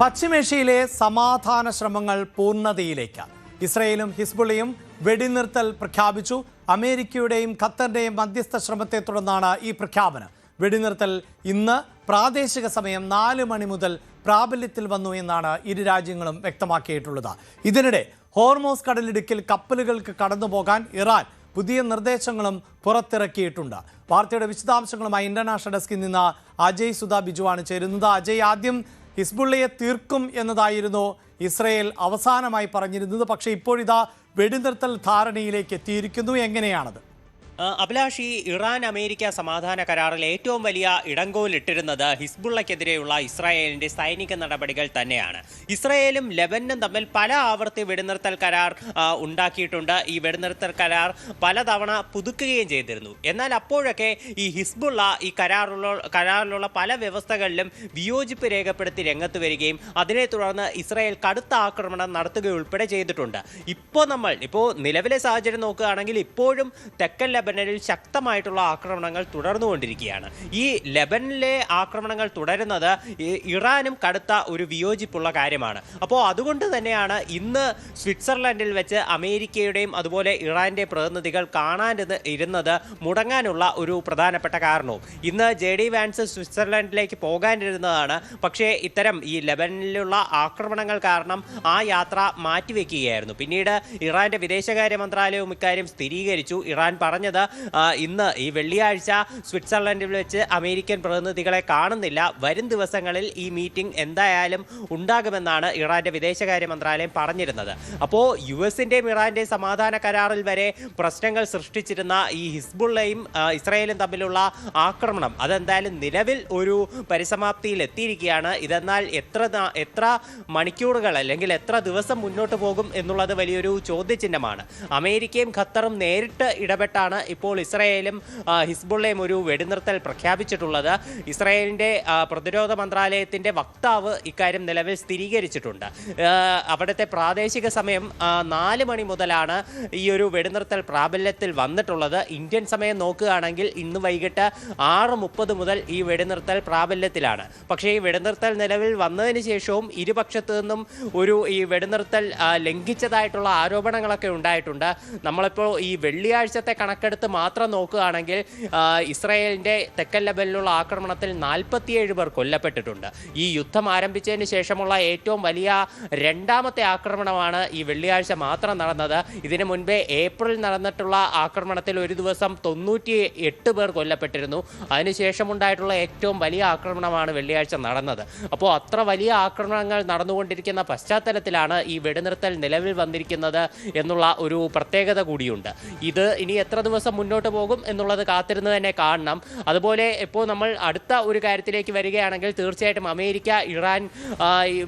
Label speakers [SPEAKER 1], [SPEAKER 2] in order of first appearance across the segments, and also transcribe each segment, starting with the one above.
[SPEAKER 1] പശ്ചിമേഷ്യയിലെ സമാധാന ശ്രമങ്ങൾ പൂർണ്ണതയിലേക്ക്. ഇസ്രയേലും ഹിസ്ബുള്ളയും വെടിനിർത്തൽ പ്രഖ്യാപിച്ചു. അമേരിക്കയുടെയും ഖത്തറിന്റെയും മധ്യസ്ഥ ശ്രമത്തെ തുടർന്നാണ് ഈ പ്രഖ്യാപനം. വെടിനിർത്തൽ ഇന്ന് പ്രാദേശിക സമയം 4 മണി മുതൽ പ്രാബല്യത്തിൽ വന്നു എന്നാണ് ഇരു രാജ്യങ്ങളും വ്യക്തമാക്കിയിട്ടുള്ളത്. ഇതിനിടെ ഹോർമോസ് കടലിടുക്കിൽ കപ്പലുകൾക്ക് കടന്നുപോകാൻ ഇറാൻ പുതിയ നിർദ്ദേശങ്ങളും പുറത്തിറക്കിയിട്ടുണ്ട്. വാർത്തയുടെ വിശദാംശങ്ങളുമായി ഇന്റർനാഷണൽ ഡെസ്കിൽ നിന്ന് അജയ് സുധ ബിജുവാണ് ചേരുന്നത്. അജയ്, ആദ്യം ഹിസ്ബുള്ളയെ തീർക്കും എന്നതായിരുന്നു ഇസ്രയേൽ അവസാനമായി പറഞ്ഞിരുന്നത്. പക്ഷേ ഇപ്പോഴിതാ വെടിനിർത്തൽ ധാരണയിലേക്ക് എത്തിയിരിക്കുന്നു. എങ്ങനെയാണത്?
[SPEAKER 2] അഭിലാഷ്, ഈ ഇറാൻ അമേരിക്ക സമാധാന കരാറിൽ ഏറ്റവും വലിയ ഇടങ്കോലിട്ടിരുന്നത് ഹിസ്ബുള്ളക്കെതിരെയുള്ള ഇസ്രായേലിന്റെ സൈനിക നടപടികൾ തന്നെയാണ്. ഇസ്രായേലും ലെബനനും തമ്മിൽ പല ആവർത്തി വെടിനിർത്തൽ കരാർ ഉണ്ടാക്കിയിട്ടുണ്ട്. ഈ വെടിനിർത്തൽ കരാർ പലതവണ പുതുക്കുകയും ചെയ്തിരുന്നു. എന്നാൽ അപ്പോഴൊക്കെ ഈ ഹിസ്ബുള്ള ഈ കരാറിലുള്ള പല വ്യവസ്ഥകളിലും വിയോജിപ്പ് രേഖപ്പെടുത്തി രംഗത്ത് വരികയും അതിനെ തുടർന്ന് ഇസ്രായേൽ കടുത്ത ആക്രമണം നടത്തുകയുൾപ്പെടെ ചെയ്തിട്ടുണ്ട്. ഇപ്പോൾ നിലവിലെ സാഹചര്യം നോക്കുകയാണെങ്കിൽ ഇപ്പോഴും തെക്കൻ ലെബനനിൽ ശക്തമായിട്ടുള്ള ആക്രമണങ്ങൾ തുടർന്നുകൊണ്ടിരിക്കുകയാണ്. ഈ ലെബനനിലെ ആക്രമണങ്ങൾ തുടരുന്നത് ഇറാനും കടുത്ത ഒരു വിയോജിപ്പുള്ള കാര്യമാണ്. അപ്പോൾ അതുകൊണ്ട് തന്നെയാണ് ഇന്ന് സ്വിറ്റ്സർലൻഡിൽ വെച്ച് അമേരിക്കയുടെയും അതുപോലെ ഇറാന്റെ പ്രതിനിധികൾ ഇരുന്നത് മുടങ്ങാനുള്ള ഒരു പ്രധാനപ്പെട്ട കാരണവും. ഇന്ന് JD വാൻസ് സ്വിറ്റ്സർലൻഡിലേക്ക് പോകാനിരുന്നതാണ്. പക്ഷേ ഇത്തരം ഈ ലെബനനിലുള്ള ആക്രമണങ്ങൾ കാരണം ആ യാത്ര മാറ്റിവെക്കുകയായിരുന്നു. പിന്നീട് ഇറാന്റെ വിദേശകാര്യ മന്ത്രാലയവും ഇക്കാര്യം സ്ഥിരീകരിച്ചു. ഇറാൻ പറഞ്ഞത് ഇന്ന് ഈ വെള്ളിയാഴ്ച സ്വിറ്റ്സർലൻഡിൽ വെച്ച് അമേരിക്കൻ പ്രതിനിധികളെ കാണുന്നില്ല, വരും ദിവസങ്ങളിൽ ഈ മീറ്റിംഗ് എന്തായാലും ഉണ്ടാകുമെന്നാണ് ഇറാന്റെ വിദേശകാര്യ മന്ത്രാലയം പറഞ്ഞിരുന്നത്. അപ്പോൾ US-ന്റെയും ഇറാന്റെയും സമാധാന കരാറിൽ വരെ പ്രശ്നങ്ങൾ സൃഷ്ടിച്ചിരുന്ന ഈ ഹിസ്ബുള്ളയും ഇസ്രായേലും തമ്മിലുള്ള ആക്രമണം അതെന്തായാലും നിലവിൽ ഒരു പരിസമാപ്തിയിൽ എത്തിയിരിക്കുകയാണ്. ഇതെന്നാൽ എത്ര മണിക്കൂറുകൾ അല്ലെങ്കിൽ എത്ര ദിവസം മുന്നോട്ട് പോകും എന്നുള്ളത് വലിയൊരു ചോദ്യചിഹ്നമാണ്. അമേരിക്കയും ഖത്തറും നേരിട്ട് ഇടപെട്ടാണ് ഇപ്പോൾ ഇസ്രായേലും ഹിസ്ബുള്ളയും ഒരു വെടിനിർത്തൽ പ്രഖ്യാപിച്ചിട്ടുള്ളത്. ഇസ്രായേലിന്റെ പ്രതിരോധ മന്ത്രാലയത്തിന്റെ വക്താവ് ഇക്കാര്യം നിലവിൽ സ്ഥിരീകരിച്ചിട്ടുണ്ട്. അവിടുത്തെ പ്രാദേശിക സമയം 4 മണി മുതലാണ് ഈ ഒരു വെടിനിർത്തൽ പ്രാബല്യത്തിൽ വന്നിട്ടുള്ളത്. ഇന്ത്യൻ സമയം നോക്കുകയാണെങ്കിൽ ഇന്ന് വൈകിട്ട് 6:30 മുതൽ ഈ വെടിനിർത്തൽ പ്രാബല്യത്തിലാണ്. പക്ഷേ ഈ വെടിനിർത്തൽ നിലവിൽ വന്നതിന് ശേഷവും ഇരുപക്ഷത്തു നിന്നും ഈ വെടിനിർത്തൽ ലംഘിച്ചതായിട്ടുള്ള ആരോപണങ്ങളൊക്കെ ഉണ്ടായിട്ടുണ്ട്. നമ്മളിപ്പോൾ ഈ വെള്ളിയാഴ്ചത്തെ കണക്കെടുത്ത് മാത്രം നോക്കുകയാണെങ്കിൽ ഇസ്രായേലിന്റെ തെക്കൻ ലെബനിലുള്ള ആക്രമണത്തിൽ 47 പേർ കൊല്ലപ്പെട്ടിട്ടുണ്ട്. ഈ യുദ്ധം ആരംഭിച്ചതിന് ശേഷമുള്ള ഏറ്റവും വലിയ രണ്ടാമത്തെ ആക്രമണമാണ് ഈ വെള്ളിയാഴ്ച മാത്രം നടന്നത്. ഇതിനു മുൻപേ ഏപ്രിൽ നടന്നിട്ടുള്ള ആക്രമണത്തിൽ ഒരു ദിവസം 98 പേർ കൊല്ലപ്പെട്ടിരുന്നു. അതിനുശേഷമുണ്ടായിട്ടുള്ള ഏറ്റവും വലിയ ആക്രമണമാണ് വെള്ളിയാഴ്ച നടന്നത്. അപ്പോൾ അത്ര വലിയ ആക്രമണങ്ങൾ നടന്നുകൊണ്ടിരിക്കുന്ന പശ്ചാത്തലത്തിലാണ് ഈ വെടിനിർത്തൽ നിലവിൽ വന്നിരിക്കുന്നത് എന്നുള്ള ഒരു പ്രത്യേകത കൂടിയുണ്ട്. ഇത് ഇനി എത്ര ദിവസം മുന്നോട്ട് പോകും എന്നുള്ളത് കാത്തിരുന്ന് തന്നെ കാണണം. അതുപോലെ ഇപ്പോൾ നമ്മൾ അടുത്ത ഒരു കാര്യത്തിലേക്ക് വരികയാണെങ്കിൽ തീർച്ചയായിട്ടും അമേരിക്ക ഇറാൻ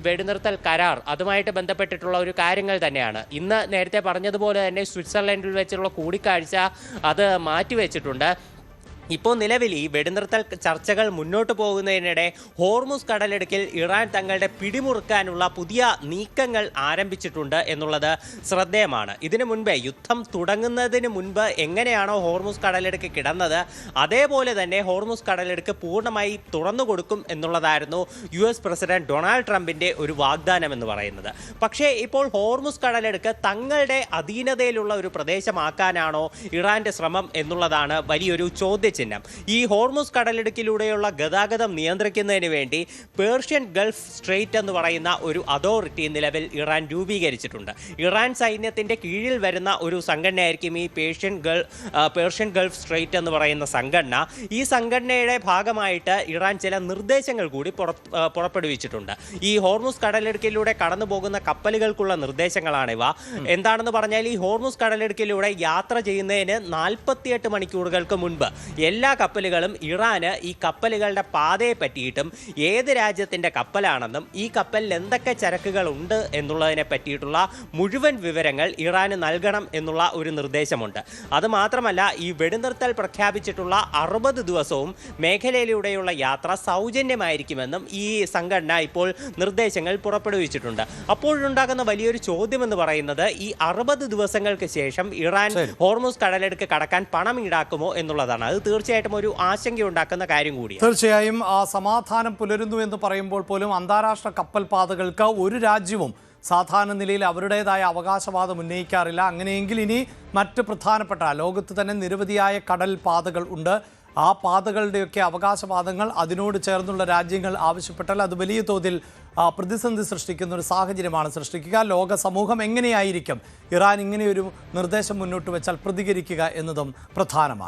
[SPEAKER 2] വെടിനിർത്തൽ കരാർ അതുമായിട്ട് ബന്ധപ്പെട്ടിട്ടുള്ള ഒരു കാര്യങ്ങൾ തന്നെയാണ്. ഇന്ന് നേരത്തെ പറഞ്ഞതുപോലെ തന്നെ സ്വിറ്റ്സർലൻഡിൽ വെച്ചുള്ള കൂടിക്കാഴ്ച അത് മാറ്റിവെച്ചിട്ടുണ്ട്. ഇപ്പോൾ നിലവിൽ ഈ വെടിനിർത്തൽ ചർച്ചകൾ മുന്നോട്ട് പോകുന്നതിനിടെ ഹോർമുസ് കടലിടുക്കിൽ ഇറാൻ തങ്ങളുടെ പിടിമുറുക്കാനുള്ള പുതിയ നീക്കങ്ങൾ ആരംഭിച്ചിട്ടുണ്ട് എന്നുള്ളത് ശ്രദ്ധേയമാണ്. ഇതിനു മുൻപേ യുദ്ധം തുടങ്ങുന്നതിന് മുൻപ് എങ്ങനെയാണോ ഹോർമുസ് കടലിടുക്ക് കിടന്നത് അതേപോലെ തന്നെ ഹോർമുസ് കടലിടുക്ക് പൂർണ്ണമായി തുറന്നു കൊടുക്കും എന്നുള്ളതായിരുന്നു US പ്രസിഡന്റ് ഡൊണാൾഡ് ട്രംപിന്റെ ഒരു വാഗ്ദാനം എന്ന് പറയുന്നത്. പക്ഷേ ഇപ്പോൾ ഹോർമുസ് കടലിടുക്ക് തങ്ങളുടെ അധീനതയിലുള്ള ഒരു പ്രദേശമാക്കാനാണോ ഇറാന്റെ ശ്രമം എന്നുള്ളതാണ് വലിയൊരു ചോദ്യം. ഈ ഹോർമുസ് കടലിടുക്കിലൂടെയുള്ള ഗതാഗതം നിയന്ത്രിക്കുന്നതിന് വേണ്ടി പേർഷ്യൻ ഗൾഫ് സ്ട്രെയിറ്റ് എന്ന് പറയുന്ന ഒരു അതോറിറ്റി നിലവിൽ ഇറാൻ രൂപീകരിച്ചിട്ടുണ്ട്. ഇറാൻ സൈന്യത്തിന്റെ കീഴിൽ വരുന്ന ഒരു സംഘടനയായിരിക്കും ഈ പേർഷ്യൻ ഗൾഫ് സ്ട്രെയിറ്റ് എന്ന് പറയുന്ന സംഘടന. ഈ സംഘടനയുടെ ഭാഗമായിട്ട് ഇറാൻ ചില നിർദ്ദേശങ്ങൾ കൂടി പുറപ്പെടുവിച്ചിട്ടുണ്ട്. ഈ ഹോർമുസ് കടലിടുക്കിലൂടെ കടന്നു പോകുന്ന കപ്പലുകൾക്കുള്ള നിർദ്ദേശങ്ങളാണിവ. എന്താണെന്ന് പറഞ്ഞാൽ ഈ ഹോർമുസ് കടലിടുക്കിലൂടെ യാത്ര ചെയ്യുന്നതിന് 48 മണിക്കൂറുകൾക്ക് മുൻപ് എല്ലാ കപ്പലുകളും ഇറാന് ഈ കപ്പലുകളുടെ പാതയെ പറ്റിയിട്ടും ഏത് രാജ്യത്തിൻ്റെ കപ്പലാണെന്നും ഈ കപ്പലിൽ എന്തൊക്കെ ചരക്കുകൾ ഉണ്ട് എന്നുള്ളതിനെ പറ്റിയിട്ടുള്ള മുഴുവൻ വിവരങ്ങൾ ഇറാന് നൽകണം എന്നുള്ള ഒരു നിർദ്ദേശമുണ്ട്. അതുമാത്രമല്ല ഈ വെടിനിർത്തൽ പ്രഖ്യാപിച്ചിട്ടുള്ള 60 ദിവസവും മേഖലയിലൂടെയുള്ള യാത്ര സൗജന്യമായിരിക്കുമെന്നും ഈ സംഘടന ഇപ്പോൾ നിർദ്ദേശങ്ങൾ പുറപ്പെടുവിച്ചിട്ടുണ്ട്. അപ്പോഴുണ്ടാകുന്ന വലിയൊരു ചോദ്യം എന്ന് പറയുന്നത് ഈ 60 ദിവസങ്ങൾക്ക് ശേഷം ഇറാൻ ഹോർമുസ് കടലെടുക്ക് കടക്കാൻ പണം ഈടാക്കുമോ എന്നുള്ളതാണ്. അത് തീർച്ചയായിട്ടും ഒരു ആശങ്കയുണ്ടാക്കുന്ന കാര്യം കൂടിയാണ്.
[SPEAKER 1] തീർച്ചയായും സമാധാനം പുലരുന്നു എന്ന് പറയുമ്പോൾ പോലും അന്താരാഷ്ട്ര കപ്പൽ പാതകൾക്ക് ഒരു രാജ്യവും സാധാരണ നിലയിൽ അവരുടേതായ അവകാശവാദം ഉന്നയിക്കാറില്ല. അങ്ങനെയെങ്കിൽ ഇനി മറ്റ് പ്രധാനപ്പെട്ട ലോകത്ത് തന്നെ നിരവധിയായ കടൽ പാതകൾ ഉണ്ട്. ആ പാതകളുടെയൊക്കെ അവകാശവാദങ്ങൾ അതിനോട് ചേർന്നുള്ള രാജ്യങ്ങൾ ആവശ്യപ്പെട്ടാൽ അത് വലിയ തോതിൽ പ്രതിസന്ധി സൃഷ്ടിക്കുന്ന ഒരു സാഹചര്യമാണ് സൃഷ്ടിക്കുക. ലോക സമൂഹം എങ്ങനെയായിരിക്കും ഇറാൻ ഇങ്ങനെയൊരു നിർദ്ദേശം മുന്നോട്ട് വെച്ചാൽ പ്രതികരിക്കുക എന്നതും പ്രധാനമാണ്.